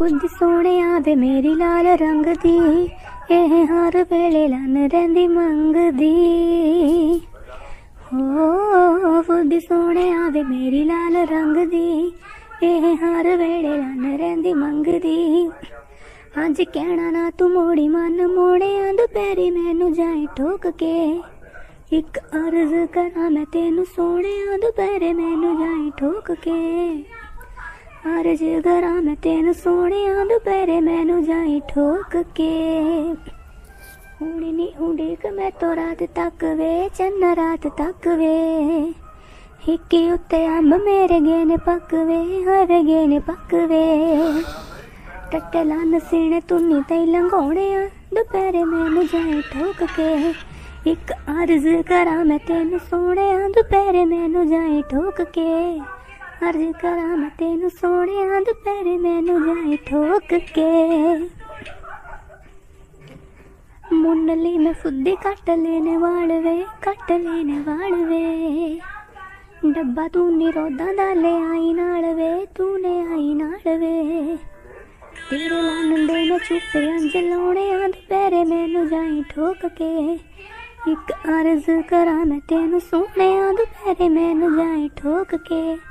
फुद सोने वे मेरी लाल रंग दी, एह हर वेले लन रहिंदी मंगदी। हो फुद सोने वे मेरी लाल रंग दी, एह हर वेले लन रहिंदी मंगदी। अज कहना ना तू मोड़ी मन मोड़े दोपहरी मैनू जाए ठोक के, एक अर्ज करा मैं तेनू सोने दोपहरे मैनू जाए ठोक के। अर्ज करा मैं तेनू सोने दोपहरे मैनू जाए ठोक के। हुणे नी उड़ीक मैं तो रात तक वे चन्न रात तक वे, हिक्की उत्ते अंब मेरे गेने पकवे हर गेने पकवे। टट्टे लन सीने तुन्नी तई लंघोने दोपहरे मैनू जाए ठोक के, एक अर्ज करा मैं तेनू सोने दोपहरे मैनू जाए ठोक के। अर्ज करा मैं तेनू सोने दोपहरे मैनू जाए ठोक के। मुन्नली मैं फुद्दी कट लेने वाल वे, कट लेने वाल वे। डब्बा तू नी रोदा दा ले आई नाल वे, तू ले आई नाल वे। तेरे लानंदे मैं चुप्पे अंज लाउणे दोपहरे मैनू जाए ठोक के, एक अर्ज करा मैं तेनू सोने दोपहरे मैनू जाए ठोक के।